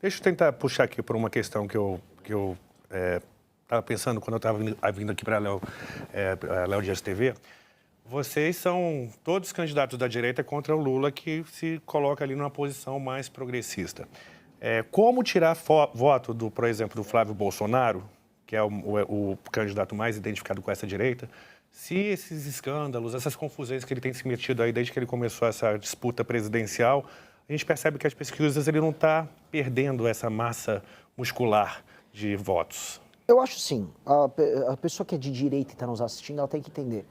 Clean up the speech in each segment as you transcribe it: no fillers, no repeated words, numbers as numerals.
Deixa eu tentar puxar aqui por uma questão que eu estava pensando quando eu estava vindo aqui para a Léo Dias TV. Vocês são todos candidatos da direita contra o Lula, que se coloca ali numa posição mais progressista. Como tirar voto, por exemplo, do Flávio Bolsonaro, que é o candidato mais identificado com essa direita, se esses escândalos, essas confusões que ele tem se metido aí desde que ele começou essa disputa presidencial, a gente percebe que as pesquisas ele não está perdendo essa massa muscular de votos. Eu acho sim. A pessoa que é de direita e está nos assistindo, ela tem que entender.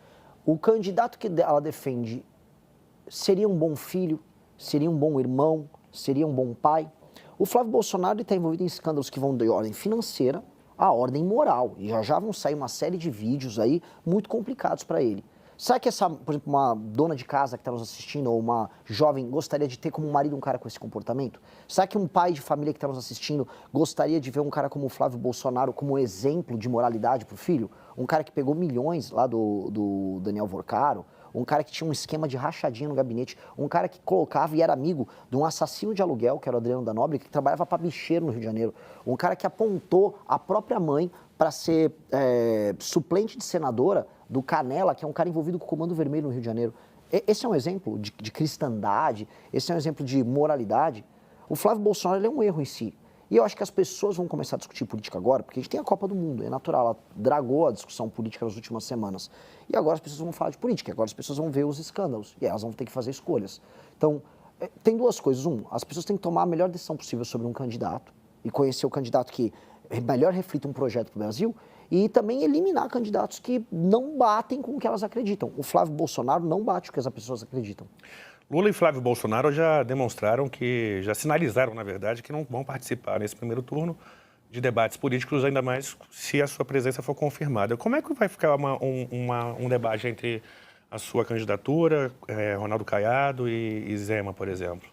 O candidato que ela defende seria um bom filho, seria um bom irmão, seria um bom pai. O Flávio Bolsonaro está envolvido em escândalos que vão de ordem financeira a ordem moral. E já vão sair uma série de vídeos aí muito complicados para ele. Será que por exemplo, uma dona de casa que está nos assistindo ou uma jovem gostaria de ter como marido um cara com esse comportamento? Será que um pai de família que está nos assistindo gostaria de ver um cara como o Flávio Bolsonaro como exemplo de moralidade para o filho? Um cara que pegou milhões lá do Daniel Vorcaro, um cara que tinha um esquema de rachadinha no gabinete, um cara que colocava e era amigo de um assassino de aluguel, que era o Adriano da Nóbrega, que trabalhava para bicheiro no Rio de Janeiro, um cara que apontou a própria mãe para ser suplente de senadora do Canela, que é um cara envolvido com o Comando Vermelho no Rio de Janeiro. Esse é um exemplo de cristandade, esse é um exemplo de moralidade. O Flávio Bolsonaro ele é um erro em si. E eu acho que as pessoas vão começar a discutir política agora, porque a gente tem a Copa do Mundo, é natural, ela dragou a discussão política nas últimas semanas. E agora as pessoas vão falar de política, agora as pessoas vão ver os escândalos, e elas vão ter que fazer escolhas. Então, tem duas coisas. As pessoas têm que tomar a melhor decisão possível sobre um candidato, e conhecer o candidato que melhor reflita um projeto para o Brasil, e também eliminar candidatos que não batem com o que elas acreditam. O Flávio Bolsonaro não bate com o que as pessoas acreditam. Lula e Flávio Bolsonaro já demonstraram já sinalizaram, na verdade, que não vão participar nesse primeiro turno de debates políticos, ainda mais se a sua presença for confirmada. Como é que vai ficar um debate entre a sua candidatura, Ronaldo Caiado e Zema, por exemplo?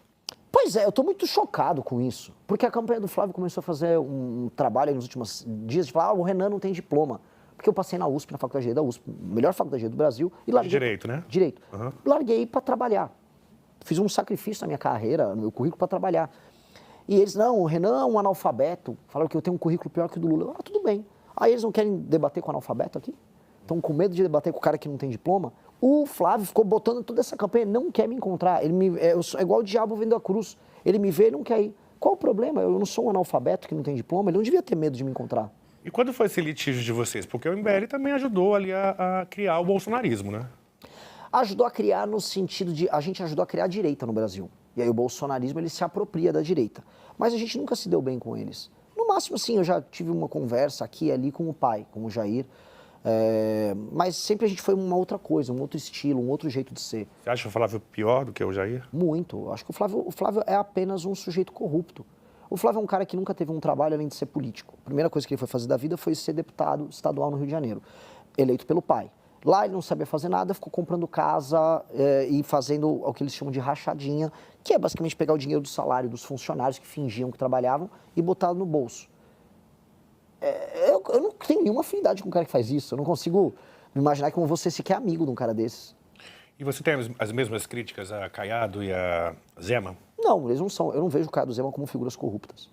Pois é, eu estou muito chocado com isso, porque a campanha do Flávio começou a fazer um trabalho nos últimos dias de falar, o Renan não tem diploma. Porque eu passei na USP, na Faculdade de Direito da USP, melhor faculdade de Direito do Brasil, e larguei... Direito, né? Direito. Uhum. Larguei para trabalhar. Fiz um sacrifício na minha carreira, no meu currículo, para trabalhar. E eles, não, o Renan é um analfabeto. Falaram que eu tenho um currículo pior que o do Lula. Ah, tudo bem. Aí eles não querem debater com o analfabeto aqui? Estão com medo de debater com o cara que não tem diploma? O Flávio ficou botando toda essa campanha, não quer me encontrar. É igual o diabo vendo a cruz. Ele me vê e não quer ir. Qual o problema? Eu não sou um analfabeto que não tem diploma, ele não devia ter medo de me encontrar. E quando foi esse litígio de vocês? Porque o MBL também ajudou ali a criar o bolsonarismo, né? Ajudou a criar no sentido de... A gente ajudou a criar a direita no Brasil. E aí o bolsonarismo, ele se apropria da direita. Mas a gente nunca se deu bem com eles. No máximo, sim, eu já tive uma conversa aqui e ali com o pai, com o Jair. Mas sempre a gente foi uma outra coisa, um outro estilo, um outro jeito de ser. Você acha o Flávio pior do que o Jair? Muito. Acho que o Flávio é apenas um sujeito corrupto. O Flávio é um cara que nunca teve um trabalho além de ser político. A primeira coisa que ele foi fazer da vida foi ser deputado estadual no Rio de Janeiro, eleito pelo pai. Lá ele não sabia fazer nada, ficou comprando casa e fazendo o que eles chamam de rachadinha, que é basicamente pegar o dinheiro do salário dos funcionários que fingiam que trabalhavam e botar no bolso. Eu não tenho nenhuma afinidade com um cara que faz isso. Eu não consigo me imaginar como você sequer é amigo de um cara desses. E você tem as mesmas críticas a Caiado e a Zema? Não, eles não são. Eu não vejo o Caiado e o Zema como figuras corruptas.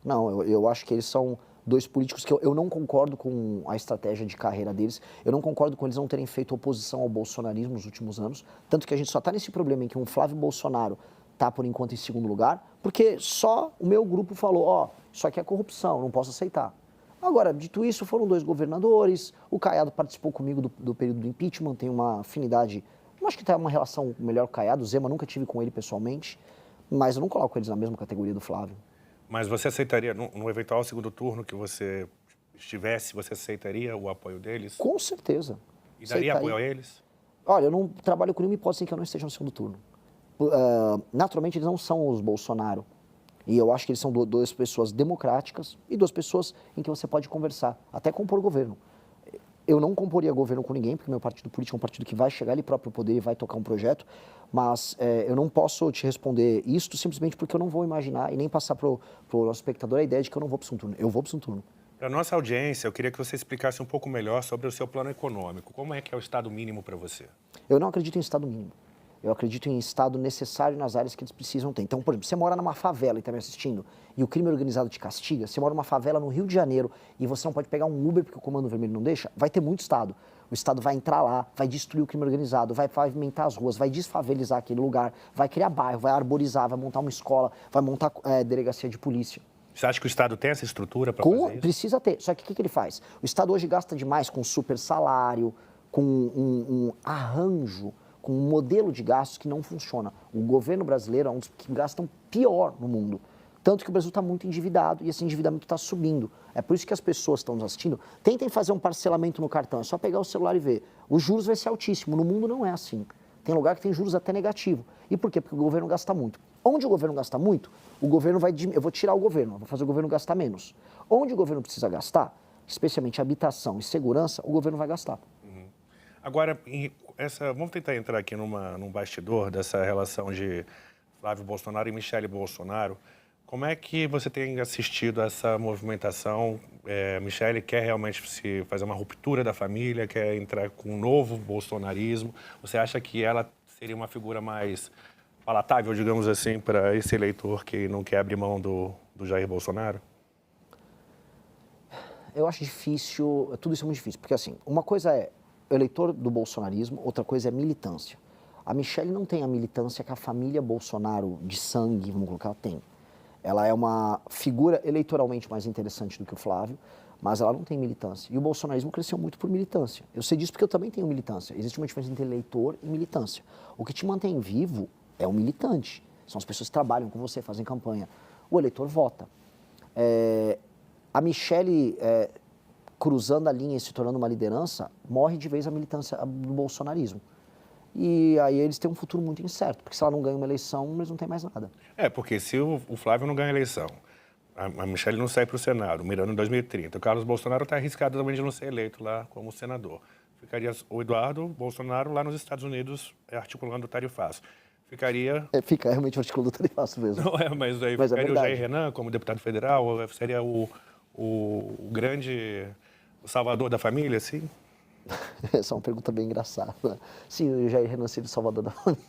Não, eu acho que eles são dois políticos que eu não concordo com a estratégia de carreira deles. Eu não concordo com eles não terem feito oposição ao bolsonarismo nos últimos anos. Tanto que a gente só está nesse problema em que um Flávio Bolsonaro está, por enquanto, em segundo lugar, porque só o meu grupo falou, isso aqui é corrupção, não posso aceitar. Agora, dito isso, foram dois governadores, o Caiado participou comigo do período do impeachment, tem uma afinidade, eu acho que tem uma relação melhor com o Caiado, o Zema nunca tive com ele pessoalmente, mas eu não coloco eles na mesma categoria do Flávio. Mas você aceitaria, no eventual segundo turno que você estivesse, você aceitaria o apoio deles? Com certeza. E daria apoio a eles? Olha, eu não trabalho com nenhuma hipótese em que eu não esteja no segundo turno. Naturalmente, eles não são os Bolsonaro. E eu acho que eles são duas pessoas democráticas e duas pessoas em que você pode conversar, até compor governo. Eu não comporia governo com ninguém, porque meu partido político é um partido que vai chegar ali próprio poder e vai tocar um projeto, mas eu não posso te responder isto simplesmente porque eu não vou imaginar e nem passar para o nosso espectador a ideia de que eu não vou para o segundo turno. Eu vou para o segundo turno. Para a nossa audiência, eu queria que você explicasse um pouco melhor sobre o seu plano econômico. Como é que é o Estado mínimo para você? Eu não acredito em Estado mínimo. Eu acredito em Estado necessário nas áreas que eles precisam ter. Então, por exemplo, você mora numa favela e está me assistindo, e o crime organizado te castiga, você mora numa favela no Rio de Janeiro e você não pode pegar um Uber porque o Comando Vermelho não deixa, vai ter muito Estado. O Estado vai entrar lá, vai destruir o crime organizado, vai pavimentar as ruas, vai desfavelizar aquele lugar, vai criar bairro, vai arborizar, vai montar uma escola, vai montar delegacia de polícia. Você acha que o Estado tem essa estrutura para fazer isso? Precisa ter. Só que o que ele faz? O Estado hoje gasta demais com super salário, com um arranjo, com um modelo de gastos que não funciona. O governo brasileiro é um dos que gastam pior no mundo. Tanto que o Brasil está muito endividado e esse endividamento está subindo. É por isso que as pessoas que estão nos assistindo tentem fazer um parcelamento no cartão. É só pegar o celular e ver. Os juros vai ser altíssimo. No mundo não é assim. Tem lugar que tem juros até negativo. E por quê? Porque o governo gasta muito. Onde o governo gasta muito, o governo vai... Eu vou tirar o governo, vou fazer o governo gastar menos. Onde o governo precisa gastar, especialmente habitação e segurança, o governo vai gastar. Agora, vamos tentar entrar aqui num bastidor dessa relação de Flávio Bolsonaro e Michele Bolsonaro. Como é que você tem assistido essa movimentação? Michele quer realmente fazer uma ruptura da família, quer entrar com um novo bolsonarismo. Você acha que ela seria uma figura mais palatável, digamos assim, para esse eleitor que não quer abrir mão do Jair Bolsonaro? Eu acho difícil, tudo isso é muito difícil, porque assim, uma coisa é eleitor do bolsonarismo, outra coisa é militância. A Michele não tem a militância que a família Bolsonaro de sangue, vamos colocar, tem. Ela é uma figura eleitoralmente mais interessante do que o Flávio, mas ela não tem militância. E o bolsonarismo cresceu muito por militância. Eu sei disso porque eu também tenho militância. Existe uma diferença entre eleitor e militância. O que te mantém vivo é o militante. São as pessoas que trabalham com você, fazem campanha. O eleitor vota. A Michele, cruzando a linha e se tornando uma liderança, morre de vez a militância do bolsonarismo. E aí eles têm um futuro muito incerto, porque se ela não ganha uma eleição, eles não têm mais nada. Porque se o Flávio não ganha a eleição, a Michele não sai para o Senado, mirando em 2030, o Carlos Bolsonaro está arriscado também de não ser eleito lá como senador. Ficaria o Eduardo Bolsonaro lá nos Estados Unidos articulando o tarifaço. Fica realmente o articulando o tarifaço mesmo. Não mas aí ficaria o Jair Renan como deputado federal, seria o grande salvador da família, assim? Essa é uma pergunta bem engraçada. Sim, o Jair Renan seria o salvador da família.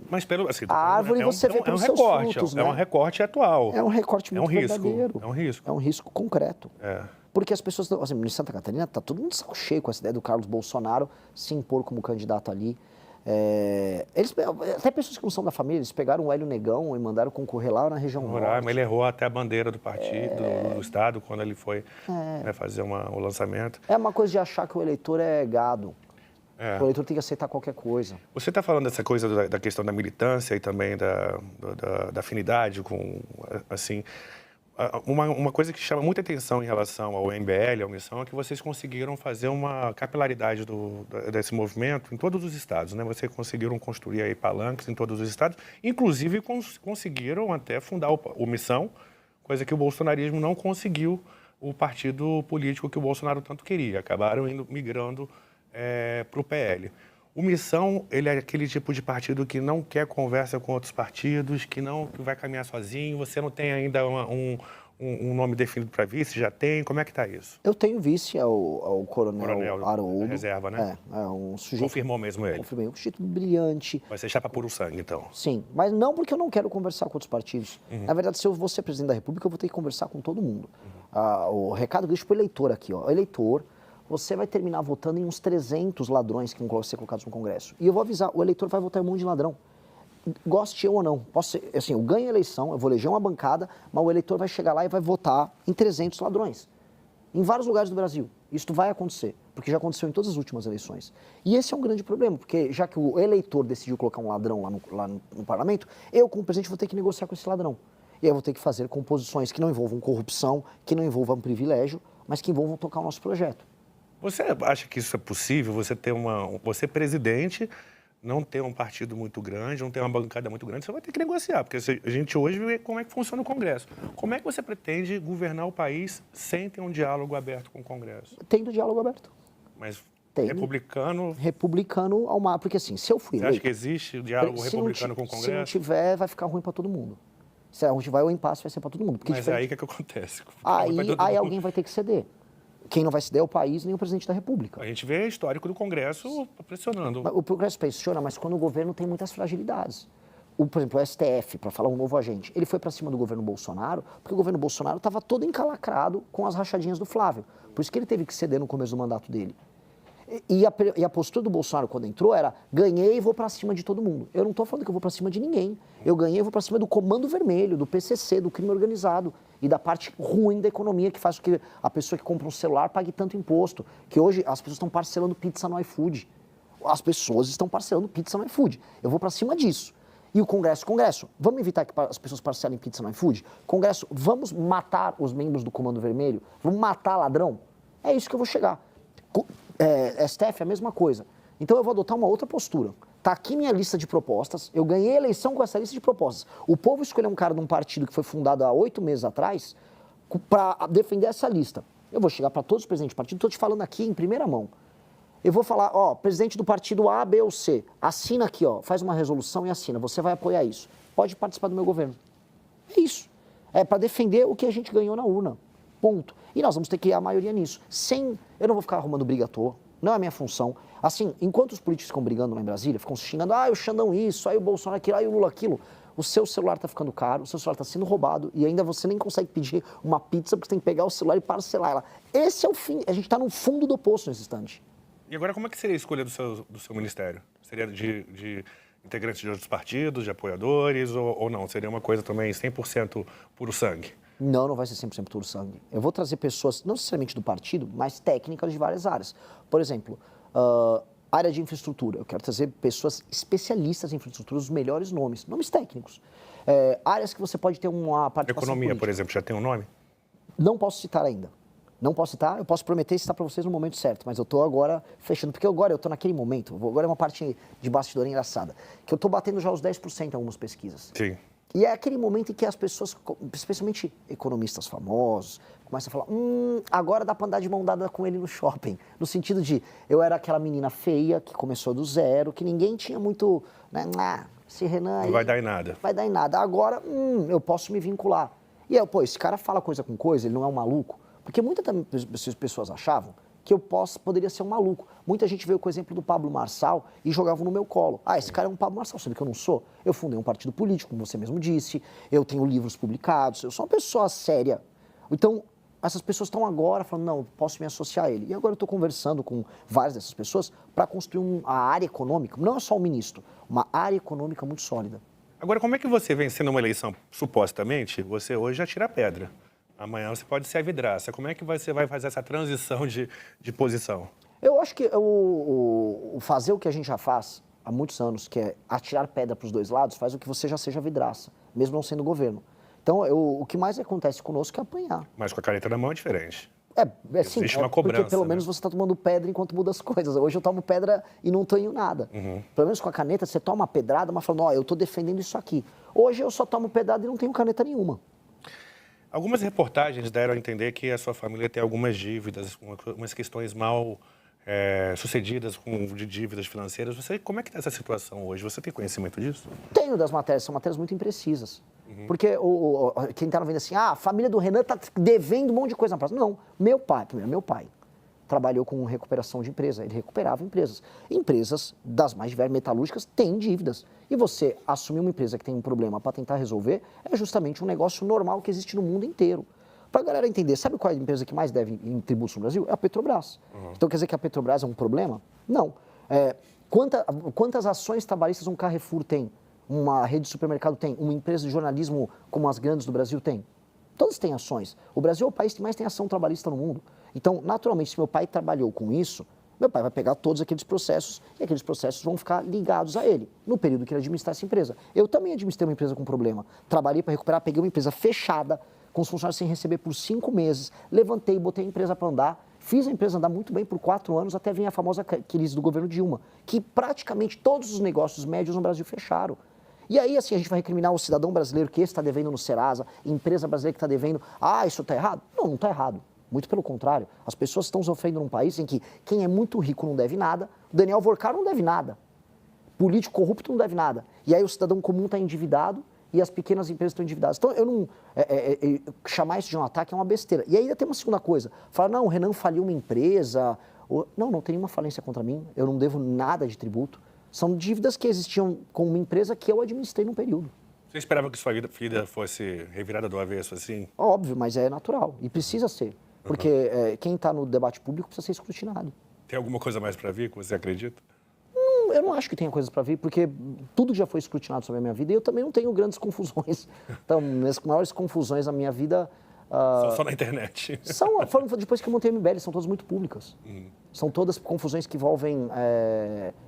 Mas pelo assim, a árvore você vê pelos seus frutos, né? É um recorte atual. É um recorte muito verdadeiro. É um risco. É um risco concreto. Porque as pessoas, assim, em Santa Catarina, tá todo mundo de saco cheio com essa ideia do Carlos Bolsonaro se impor como candidato ali. Até pessoas que não são da família, eles pegaram o Hélio Negão e mandaram concorrer lá na região norte. Mas ele errou até a bandeira do partido, do Estado, quando ele foi fazer o lançamento. É uma coisa de achar que o eleitor é gado. O eleitor tem que aceitar qualquer coisa. Você está falando dessa coisa da questão da militância e também da afinidade com, assim... Uma coisa que chama muita atenção em relação ao MBL, à Omissão, é que vocês conseguiram fazer uma capilaridade desse movimento em todos os estados, né? Vocês conseguiram construir aí palanques em todos os estados, inclusive conseguiram até fundar o Omissão, coisa que o bolsonarismo não conseguiu, o partido político que o Bolsonaro tanto queria. Acabaram migrando para o PL. O Missão, ele é aquele tipo de partido que não quer conversa com outros partidos, que vai caminhar sozinho. Você não tem ainda um nome definido para vice? Já tem? Como é que está isso? Eu tenho vice, é o Coronel Haroldo. Reserva, né? É um sujeito... Confirmou mesmo ele? Confirmei. Um sujeito brilhante. Vai ser chapa puro sangue, então? Sim, mas não porque eu não quero conversar com outros partidos. Na verdade, se eu vou ser presidente da República, eu vou ter que conversar com todo mundo. O recado que eu deixo para o eleitor aqui, ó. Eleitor... Você vai terminar votando em uns 300 ladrões que vão ser colocados no Congresso. E eu vou avisar, o eleitor vai votar em um monte de ladrão. Goste eu ou não. Assim, eu ganho a eleição, eu vou eleger uma bancada, mas o eleitor vai chegar lá e vai votar em 300 ladrões. Em vários lugares do Brasil. Isso vai acontecer, porque já aconteceu em todas as últimas eleições. E esse é um grande problema, porque já que o eleitor decidiu colocar um ladrão lá no parlamento, eu, como presidente, vou ter que negociar com esse ladrão. E aí eu vou ter que fazer composições que não envolvam corrupção, que não envolvam privilégio, mas que envolvam tocar o nosso projeto. Você acha que isso é possível? Você presidente, não ter um partido muito grande, não ter uma bancada muito grande, você vai ter que negociar, porque a gente hoje vê como é que funciona o Congresso. Como é que você pretende governar o país sem ter um diálogo aberto com o Congresso? Tendo diálogo aberto. Mas Tem. republicano... Republicano ao mar, porque assim, se eu fui eleito... Você acha que existe diálogo republicano com o Congresso? Se não tiver, vai ficar ruim para todo mundo. Se a gente vai, o impasse vai ser para todo mundo. Mas aí o que acontece? Aí alguém vai ter que ceder. Quem não vai ceder é o país nem o presidente da República. A gente vê histórico do Congresso pressionando. O Congresso pressiona, mas quando o governo tem muitas fragilidades. Por exemplo, o STF, para falar um novo agente, ele foi para cima do governo Bolsonaro, porque o governo Bolsonaro estava todo encalacrado com as rachadinhas do Flávio. Por isso que ele teve que ceder no começo do mandato dele. E a postura do Bolsonaro quando entrou era: ganhei e vou para cima de todo mundo. Eu não estou falando que eu vou para cima de ninguém. Eu ganhei e vou para cima do Comando Vermelho, do PCC, do crime organizado e da parte ruim da economia que faz com que a pessoa que compra um celular pague tanto imposto. Que hoje as pessoas estão parcelando pizza no iFood. As pessoas estão parcelando pizza no iFood. Eu vou para cima disso. E o Congresso, vamos evitar que as pessoas parcelem pizza no iFood? Congresso, vamos matar os membros do Comando Vermelho? Vamos matar ladrão? É isso que eu vou chegar. STF é a mesma coisa. Então eu vou adotar uma outra postura. Está aqui minha lista de propostas, eu ganhei a eleição com essa lista de propostas. O povo escolheu um cara de um partido que foi fundado há 8 meses atrás para defender essa lista. Eu vou chegar para todos os presidentes de partido, estou te falando aqui em primeira mão. Eu vou falar, presidente do partido A, B ou C, assina aqui, faz uma resolução e assina, você vai apoiar isso. Pode participar do meu governo. É isso. É para defender o que a gente ganhou na urna. Ponto. E nós vamos ter que ir a maioria nisso. Eu não vou ficar arrumando briga à toa, não é a minha função. Assim, enquanto os políticos ficam brigando lá em Brasília, ficam se xingando, o Xandão isso, aí o Bolsonaro aquilo, aí o Lula aquilo, o seu celular está ficando caro, o seu celular está sendo roubado e ainda você nem consegue pedir uma pizza porque você tem que pegar o celular e parcelar ela. Esse é o fim. A gente está no fundo do poço nesse instante. E agora, como é que seria a escolha do seu ministério? Seria de integrantes de outros partidos, de apoiadores, ou não? Seria uma coisa também 100% puro sangue? Não vai ser 100% puro sangue. Eu vou trazer pessoas, não necessariamente do partido, mas técnicas de várias áreas. Por exemplo, área de infraestrutura. Eu quero trazer pessoas especialistas em infraestrutura, os melhores nomes técnicos. Áreas que você pode ter uma participação Economia, política. por exemplo, já tem um nome? Não posso citar ainda. Não posso citar, eu posso prometer citar para vocês no momento certo, mas eu estou agora fechando, porque agora eu estou naquele momento, agora é uma parte de bastidor engraçada, que eu estou batendo já os 10% em algumas pesquisas. Sim. E é aquele momento em que as pessoas, especialmente economistas famosos, começam a falar, agora dá para andar de mão dada com ele no shopping. No sentido de, eu era aquela menina feia que começou do zero, que ninguém tinha muito, né, esse Renan aí... Não vai dar em nada. Vai dar em nada. Agora, eu posso me vincular. E aí, esse cara fala coisa com coisa, ele não é um maluco. Porque muitas pessoas achavam que eu poderia ser um maluco. Muita gente veio com o exemplo do Pablo Marçal e jogavam no meu colo. Esse cara é um Pablo Marçal, sendo que eu não sou. Eu fundei um partido político, como você mesmo disse, eu tenho livros publicados, eu sou uma pessoa séria. Então, essas pessoas estão agora falando, não, eu posso me associar a ele. E agora eu estou conversando com várias dessas pessoas para construir a área econômica, não é só o ministro, uma área econômica muito sólida. Agora, como é que você, vencendo uma eleição, supostamente, você hoje já tira a pedra? Amanhã você pode ser a vidraça. Como é que você vai fazer essa transição de posição? Eu acho que o fazer o que a gente já faz há muitos anos, que é atirar pedra para os dois lados, faz com que você já seja vidraça, mesmo não sendo governo. Então, o que mais acontece conosco é apanhar. Mas com a caneta na mão é diferente. Sim, existe uma cobrança, porque pelo menos você está tomando pedra enquanto muda as coisas. Hoje eu tomo pedra e não tenho nada. Pelo menos com a caneta você toma uma pedrada, mas falando, eu estou defendendo isso aqui. Hoje eu só tomo pedrada e não tenho caneta nenhuma. Algumas reportagens deram a entender que a sua família tem algumas dívidas, umas questões mal sucedidas de dívidas financeiras. Como é que está essa situação hoje? Você tem conhecimento disso? Tenho das matérias, são matérias muito imprecisas. Porque quem está vendo assim, a família do Renan está devendo um monte de coisa na praça. Não, meu pai trabalhou com recuperação de empresa, ele recuperava empresas. Empresas das mais diversas metalúrgicas têm dívidas. E você assumir uma empresa que tem um problema para tentar resolver é justamente um negócio normal que existe no mundo inteiro. Para a galera entender, sabe qual é a empresa que mais deve em tributos no Brasil? É a Petrobras. Então quer dizer que a Petrobras é um problema? Não. Quantas ações trabalhistas um Carrefour tem? Uma rede de supermercado tem? Uma empresa de jornalismo como as grandes do Brasil tem? Todas têm ações. O Brasil é o país que mais tem ação trabalhista no mundo. Então, naturalmente, se meu pai trabalhou com isso, meu pai vai pegar todos aqueles processos e aqueles processos vão ficar ligados a ele, no período que ele administrar essa empresa. Eu também administrei uma empresa com problema. Trabalhei para recuperar, peguei uma empresa fechada, com os funcionários sem receber por 5 meses, levantei, botei a empresa para andar, fiz a empresa andar muito bem por 4 anos, até vir a famosa crise do governo Dilma, que praticamente todos os negócios médios no Brasil fecharam. E aí, assim, a gente vai recriminar o cidadão brasileiro que está devendo no Serasa, empresa brasileira que está devendo, isso está errado? Não está errado. Muito pelo contrário, as pessoas estão sofrendo num país em que quem é muito rico não deve nada, o Daniel Vorcar não deve nada, político corrupto não deve nada. E aí o cidadão comum está endividado e as pequenas empresas estão endividadas. Então, eu não... chamar isso de um ataque é uma besteira. E ainda tem uma segunda coisa. Falar, não, o Renan faliu uma empresa. Não tem nenhuma falência contra mim. Eu não devo nada de tributo. São dívidas que existiam com uma empresa que eu administrei num período. Você esperava que sua vida fosse revirada do avesso, assim? Óbvio, mas é natural. E precisa ser. Porque quem está no debate público precisa ser escrutinado. Tem alguma coisa mais para vir que você acredita? Eu não acho que tenha coisas para vir, porque tudo já foi escrutinado sobre a minha vida e eu também não tenho grandes confusões. Então, as maiores confusões na minha vida... São só na internet. Foram depois que eu montei a MBL, são todas muito públicas. São todas confusões que envolvem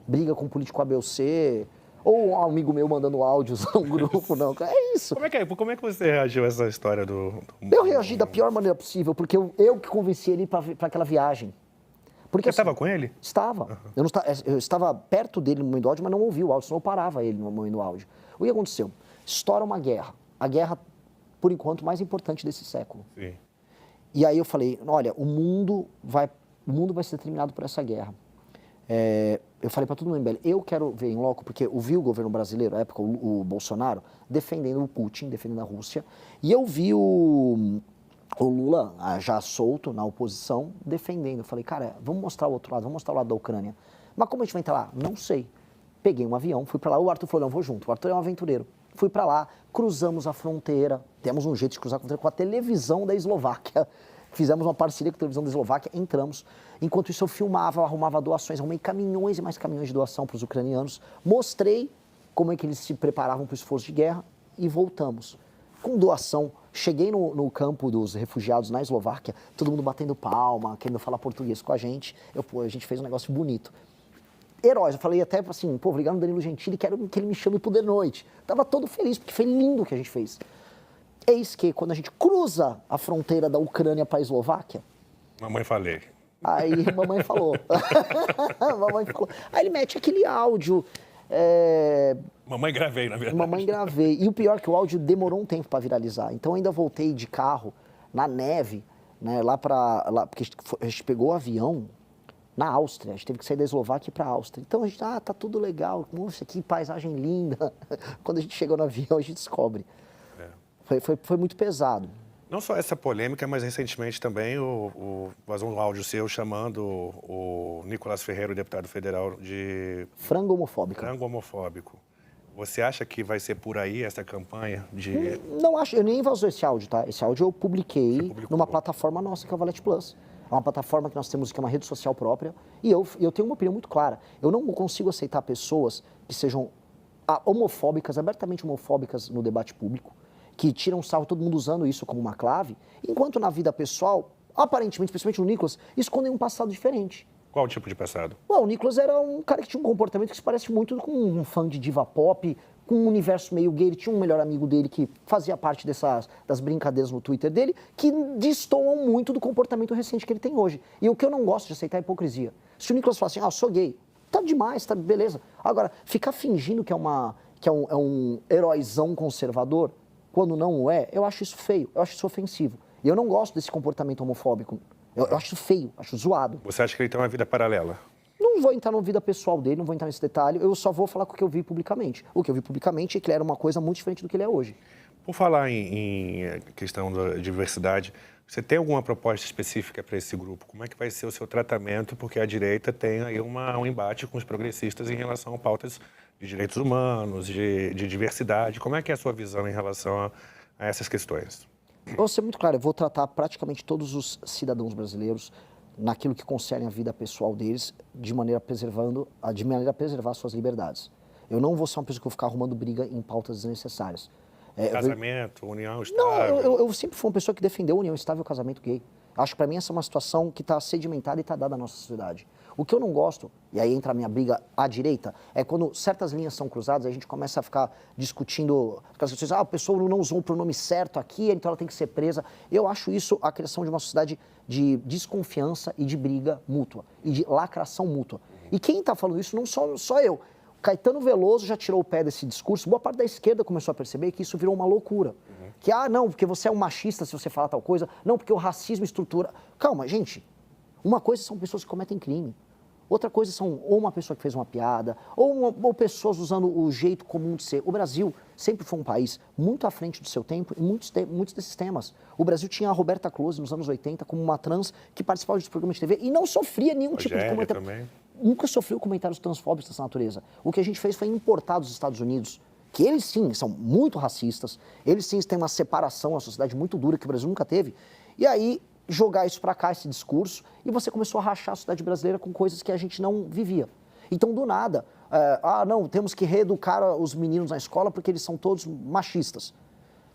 briga com político A, B ou C, ou um amigo meu mandando áudios num grupo, não. É isso. Como é que você reagiu a essa história do... Eu reagi da pior maneira possível, porque eu que convenci ele para aquela viagem. Porque, você estava com ele? Estava. Eu estava perto dele no momento do áudio, mas não ouvi o áudio, senão eu parava ele no momento do áudio. O que aconteceu? Estoura uma guerra. A guerra, por enquanto, mais importante desse século. Sim. E aí eu falei, olha, o mundo vai ser determinado por essa guerra. Eu falei para todo mundo, MBL, eu quero ver em loco, porque eu vi o governo brasileiro, na época, o Bolsonaro, defendendo o Putin, defendendo a Rússia, e eu vi o Lula, já solto, na oposição, defendendo. Eu falei, cara, vamos mostrar o outro lado, vamos mostrar o lado da Ucrânia. Mas como a gente vai entrar lá? Não sei. Peguei um avião, fui para lá, o Arthur falou, não, vou junto. O Arthur é um aventureiro. Fui para lá, cruzamos a fronteira, temos um jeito de cruzar a fronteira com a televisão da Eslováquia. Fizemos uma parceria com a televisão da Eslováquia, entramos. Enquanto isso eu filmava, eu arrumava doações, arrumei caminhões e mais caminhões de doação para os ucranianos. Mostrei como é que eles se preparavam para o esforço de guerra e voltamos. Com doação, cheguei no campo dos refugiados na Eslováquia, todo mundo batendo palma, querendo falar português com a gente. A gente fez um negócio bonito. Heróis, eu falei até assim, pô, obrigado no Danilo Gentili, quero que ele me chame pro The Noite. Tava todo feliz, porque foi lindo o que a gente fez. Eis que, quando a gente cruza a fronteira da Ucrânia para a Eslováquia... Mamãe falei. Aí mamãe falou. Mamãe falou. Aí ele mete aquele áudio... Mamãe gravei, na verdade. Mamãe gravei. E o pior é que o áudio demorou um tempo para viralizar. Então ainda voltei de carro, na neve, né, porque a gente pegou o avião na Áustria. A gente teve que sair da Eslováquia e ir para a Áustria. Então a gente, tá tudo legal. Nossa, que paisagem linda. Quando a gente chegou no avião, a gente descobre. Foi muito pesado. Não só essa polêmica, mas recentemente também vazou um áudio seu chamando o Nicolás Ferreira, o deputado federal, de... Frango homofóbico. Frango homofóbico. Você acha que vai ser por aí essa campanha de... Não acho, eu nem vazou esse áudio, tá? Esse áudio eu publiquei numa plataforma nossa, que é o Valete Plus. É uma plataforma que nós temos, que é uma rede social própria. E eu tenho uma opinião muito clara. Eu não consigo aceitar pessoas que sejam homofóbicas, abertamente homofóbicas no debate público, que tiram sarro, todo mundo usando isso como uma clave, enquanto na vida pessoal, aparentemente, principalmente no Nicolas, escondem um passado diferente. Qual tipo de passado? Bom, o Nicolas era um cara que tinha um comportamento que se parece muito com um fã de diva pop, com um universo meio gay. Ele tinha um melhor amigo dele que fazia parte das brincadeiras no Twitter dele, que destoam muito do comportamento recente que ele tem hoje. E o que eu não gosto de aceitar é a hipocrisia. Se o Nicolas falar assim, eu sou gay, tá demais, tá beleza. Agora, ficar fingindo que é um heróizão conservador, quando não o é, eu acho isso feio, eu acho isso ofensivo. E eu não gosto desse comportamento homofóbico. Eu acho isso feio, acho zoado. Você acha que ele tem uma vida paralela? Não vou entrar na vida pessoal dele, não vou entrar nesse detalhe, eu só vou falar com o que eu vi publicamente. O que eu vi publicamente é que ele era uma coisa muito diferente do que ele é hoje. Por falar em questão da diversidade, você tem alguma proposta específica para esse grupo? Como é que vai ser o seu tratamento? Porque a direita tem aí um embate com os progressistas em relação a pautas de direitos humanos, de diversidade. Como é que é a sua visão em relação a essas questões? Vou ser muito claro, eu vou tratar praticamente todos os cidadãos brasileiros naquilo que concerne a vida pessoal deles, de maneira a preservar suas liberdades. Eu não vou ser uma pessoa que vou ficar arrumando briga em pautas desnecessárias. Casamento, união estável... Não, eu sempre fui uma pessoa que defendeu união estável e casamento gay. Acho que para mim essa é uma situação que está sedimentada e está dada à nossa sociedade. O que eu não gosto, e aí entra a minha briga à direita, é quando certas linhas são cruzadas, a gente começa a ficar discutindo, aquelas questões, a pessoa não usou o pronome certo aqui, então ela tem que ser presa. Eu acho isso a criação de uma sociedade de desconfiança e de briga mútua, e de lacração mútua. E quem está falando isso não só eu. Caetano Veloso já tirou o pé desse discurso, boa parte da esquerda começou a perceber que isso virou uma loucura. Que, não, porque você é um machista se você falar tal coisa, não, porque o racismo estrutura... Calma, gente, uma coisa são pessoas que cometem crime, Outra coisa são ou uma pessoa que fez uma piada, ou pessoas usando o jeito comum de ser. O Brasil sempre foi um país muito à frente do seu tempo em muitos desses temas. O Brasil tinha a Roberta Close nos anos 80 como uma trans que participava de programas de TV e não sofria nenhum tipo de comentário. Também. Nunca sofreu comentários transfóbicos dessa natureza. O que a gente fez foi importar dos Estados Unidos, que eles sim são muito racistas, eles sim têm uma separação, uma sociedade muito dura que o Brasil nunca teve, e aí jogar isso para cá, esse discurso, e você começou a rachar a sociedade brasileira com coisas que a gente não vivia. Então, do nada, não, temos que reeducar os meninos na escola porque eles são todos machistas.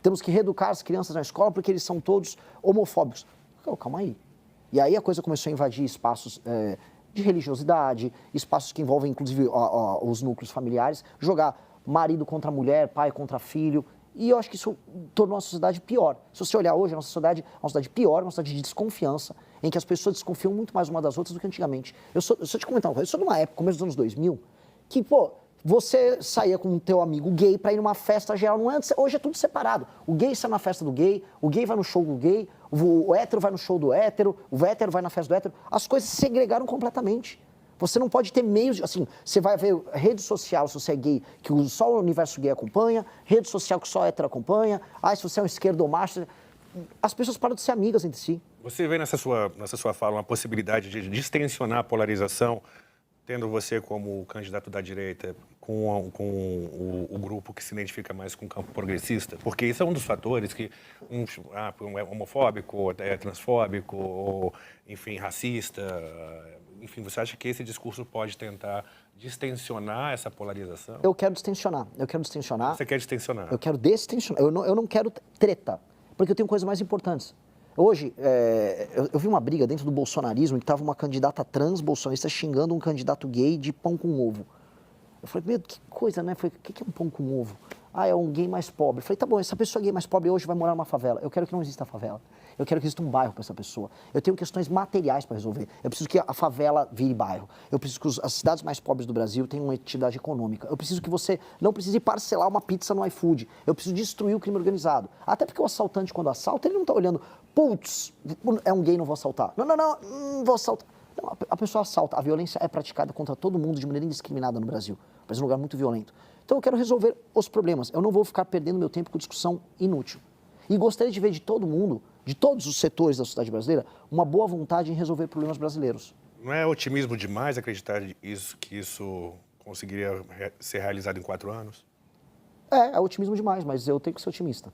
Temos que reeducar as crianças na escola porque eles são todos homofóbicos. Calma aí. E aí a coisa começou a invadir espaços de religiosidade, espaços que envolvem, inclusive, os núcleos familiares, jogar marido contra mulher, pai contra filho. E eu acho que isso tornou a sociedade pior. Se você olhar hoje, a nossa sociedade é uma sociedade pior, uma sociedade de desconfiança, em que as pessoas desconfiam muito mais uma das outras do que antigamente. Eu sou te comentar uma coisa, eu sou de uma época, começo dos anos 2000, que, você saía com o teu amigo gay pra ir numa festa geral. Não é, hoje é tudo separado. O gay sai na festa do gay, o gay vai no show do gay, o hétero vai no show do hétero, o hétero vai na festa do hétero. As coisas se segregaram completamente. Você não pode ter meios, assim, você vai ver rede social, se você é gay, que só o universo gay acompanha, rede social que só hétero acompanha, se você é um esquerdomacho, as pessoas param de ser amigas entre si. Você vê nessa sua fala uma possibilidade de distensionar a polarização, tendo você como candidato da direita com o grupo que se identifica mais com o campo progressista? Porque isso é um dos fatores que um é homofóbico, é transfóbico, ou, enfim, racista. Enfim, você acha que esse discurso pode tentar distensionar essa polarização? Eu quero distensionar. Você quer distensionar? Eu quero distensionar. Eu não quero treta, porque eu tenho coisas mais importantes. Hoje, eu vi uma briga dentro do bolsonarismo que estava uma candidata trans bolsonarista xingando um candidato gay de pão com ovo. Eu falei, meu, que coisa, né? Eu falei, o que é um pão com ovo? É um gay mais pobre. Eu falei, tá bom, essa pessoa gay mais pobre hoje vai morar numa favela. Eu quero que não exista favela. Eu quero que exista um bairro para essa pessoa. Eu tenho questões materiais para resolver. Eu preciso que a favela vire bairro. Eu preciso que as cidades mais pobres do Brasil tenham uma atividade econômica. Eu preciso que você não precise parcelar uma pizza no iFood. Eu preciso destruir o crime organizado. Até porque o assaltante, quando assalta, ele não está olhando, putz, é um gay, não vou assaltar. Não vou assaltar. Não, a pessoa assalta. A violência é praticada contra todo mundo de maneira indiscriminada no Brasil. O Brasil é um lugar muito violento. Então eu quero resolver os problemas. Eu não vou ficar perdendo meu tempo com discussão inútil. E gostaria de ver de todo mundo, de todos os setores da sociedade brasileira, uma boa vontade em resolver problemas brasileiros. Não é otimismo demais acreditar que isso conseguiria ser realizado em 4 anos? É otimismo demais, mas eu tenho que ser otimista.